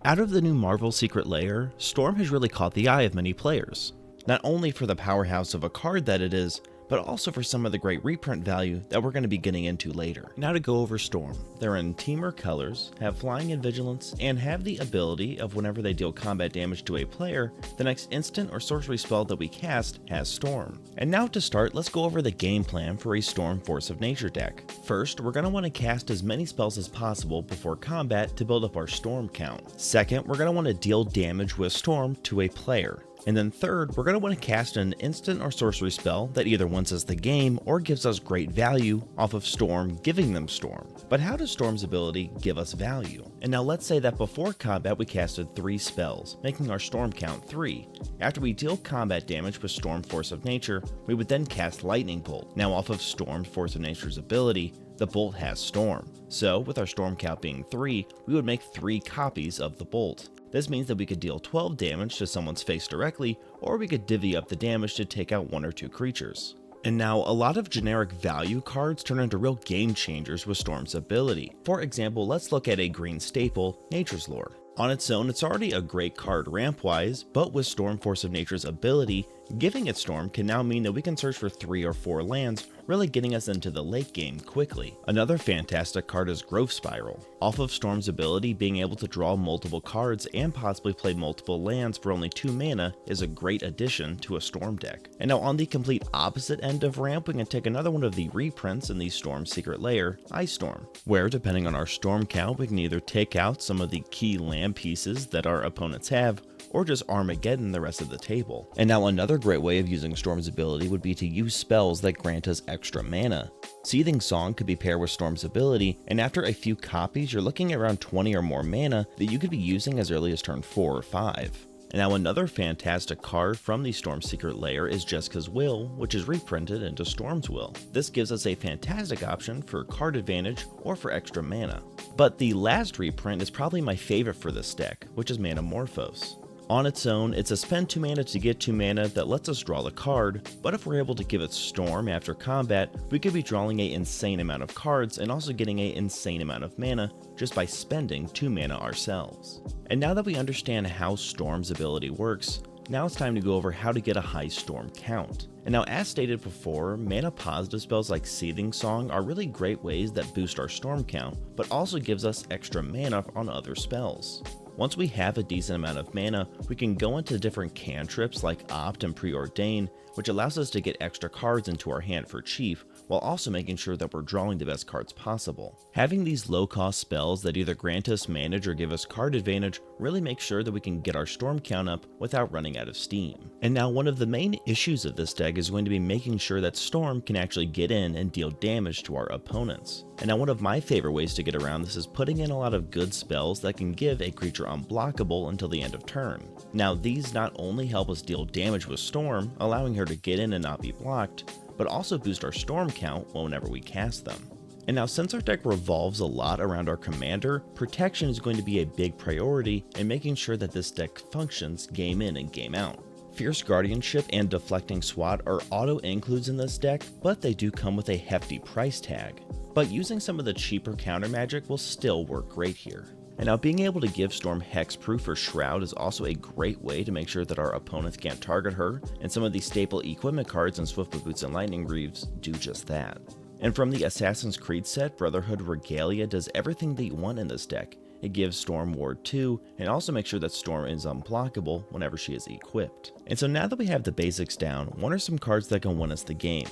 Out of the new Marvel Secret Lair, Storm has really caught the eye of many players, not only for the powerhouse of a card that it is, but also for some of the great reprint value that we're going to be getting into later. Now to go over Storm. They're in Teamer colors, have flying and vigilance, and have the ability of whenever they deal combat damage to a player, the next instant or sorcery spell that we cast has Storm. And now to start, let's go over the game plan for a Storm Force of Nature deck. First, we're going to want to cast as many spells as possible before combat to build up our Storm count. Second, we're going to want to deal damage with Storm to a player. And then third, we're going to want to cast an instant or sorcery spell that either wins us the game or gives us great value off of Storm giving them Storm. But how does Storm's ability give us value? And now let's say that before combat we casted 3 spells, making our Storm count 3. After we deal combat damage with Storm Force of Nature, we would then cast Lightning Bolt. Now off of Storm Force of Nature's ability, the bolt has Storm. So with our Storm count being 3, we would make 3 copies of the bolt. This means that we could deal 12 damage to someone's face directly, or we could divvy up the damage to take out 1 or 2 creatures. And now, a lot of generic value cards turn into real game changers with Storm's ability. For example, let's look at a green staple, Nature's Lore. On its own, it's already a great card ramp-wise, but with Storm Force of Nature's ability, giving it Storm can now mean that we can search for 3 or 4 lands, really getting us into the late game quickly. Another fantastic card is Growth Spiral. Off of Storm's ability, being able to draw multiple cards and possibly play multiple lands for only 2 mana is a great addition to a Storm deck. And now on the complete opposite end of ramp, we can take another one of the reprints in the Storm Secret Lair, Ice Storm, where depending on our Storm count, we can either take out some of the key land pieces that our opponents have, or just Armageddon the rest of the table. And now another great way of using Storm's ability would be to use spells that grant us extra mana. Seething Song could be paired with Storm's ability, and after a few copies, you're looking at around 20 or more mana that you could be using as early as turn 4 or 5. And now another fantastic card from the Storm Secret Lair is Jessica's Will, which is reprinted into Storm's Will. This gives us a fantastic option for card advantage or for extra mana. But the last reprint is probably my favorite for this deck, which is Manamorphose. On its own, it's a spend 2 mana to get 2 mana that lets us draw the card, but if we're able to give it Storm after combat, we could be drawing an insane amount of cards and also getting an insane amount of mana just by spending 2 mana ourselves. And now that we understand how Storm's ability works, now it's time to go over how to get a high Storm count. And now as stated before, mana positive spells like Seething Song are really great ways that boost our Storm count, but also gives us extra mana on other spells. Once we have a decent amount of mana, we can go into different cantrips like Opt and Preordain, which allows us to get extra cards into our hand for cheap, while also making sure that we're drawing the best cards possible. Having these low-cost spells that either grant us manage or give us card advantage really makes sure that we can get our Storm count up without running out of steam. And now one of the main issues of this deck is going to be making sure that Storm can actually get in and deal damage to our opponents. And now one of my favorite ways to get around this is putting in a lot of good spells that can give a creature unblockable until the end of turn. Now these not only help us deal damage with Storm, allowing her to get in and not be blocked, but also boost our Storm count whenever we cast them. And now since our deck revolves a lot around our commander, protection is going to be a big priority in making sure that this deck functions game in and game out. Fierce Guardianship and Deflecting Swat are auto includes in this deck, but they do come with a hefty price tag. But using some of the cheaper counter magic will still work great here. And now being able to give Storm Hexproof or Shroud is also a great way to make sure that our opponents can't target her, and some of the staple equipment cards in Swiftfoot Boots and Lightning Greaves do just that. And from the Assassin's Creed set, Brotherhood Regalia does everything that you want in this deck. It gives Storm Ward 2, and also makes sure that Storm is unblockable whenever she is equipped. And so now that we have the basics down, what are some cards that can win us the game?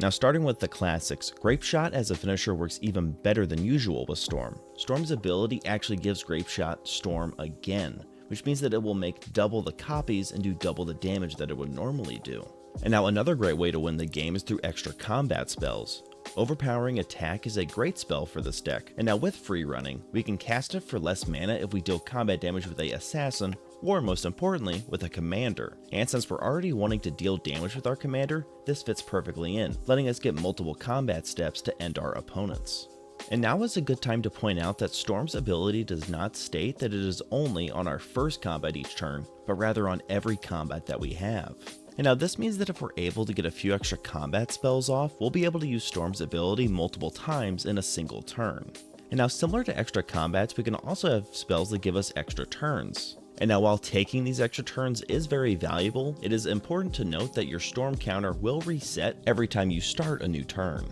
Now starting with the classics, Grape Shot as a finisher works even better than usual with Storm. Storm's ability actually gives Grape Shot Storm again, which means that it will make double the copies and do double the damage that it would normally do. And now another great way to win the game is through extra combat spells. Overpowering Attack is a great spell for this deck, and now with free running, we can cast it for less mana if we deal combat damage with a assassin, or most importantly, with a commander. And since we're already wanting to deal damage with our commander, this fits perfectly in, letting us get multiple combat steps to end our opponents. And now is a good time to point out that Storm's ability does not state that it is only on our first combat each turn, but rather on every combat that we have. And now this means that if we're able to get a few extra combat spells off, we'll be able to use Storm's ability multiple times in a single turn. And now, similar to extra combats, we can also have spells that give us extra turns. And now, while taking these extra turns is very valuable, it is important to note that your storm counter will reset every time you start a new turn.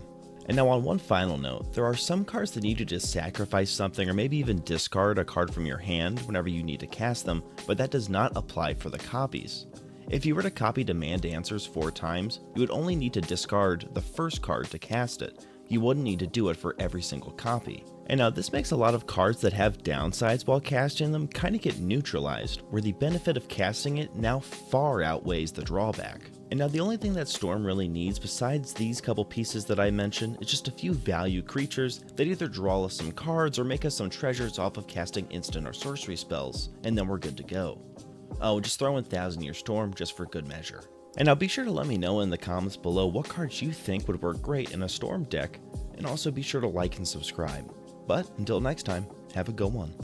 And now, on one final note, there are some cards that need you to sacrifice something or maybe even discard a card from your hand whenever you need to cast them, but that does not apply for the copies. If you were to copy Demand Answers 4 times, you would only need to discard the first card to cast it. You wouldn't need to do it for every single copy. And now this makes a lot of cards that have downsides while casting them kind of get neutralized, where the benefit of casting it now far outweighs the drawback. And now the only thing that Storm really needs besides these couple pieces that I mentioned is just a few value creatures that either draw us some cards or make us some treasures off of casting instant or sorcery spells, and then we're good to go. Oh, just throw in 1000-Year Storm just for good measure. And now be sure to let me know in the comments below what cards you think would work great in a Storm deck, and also be sure to like and subscribe. But until next time, have a good one.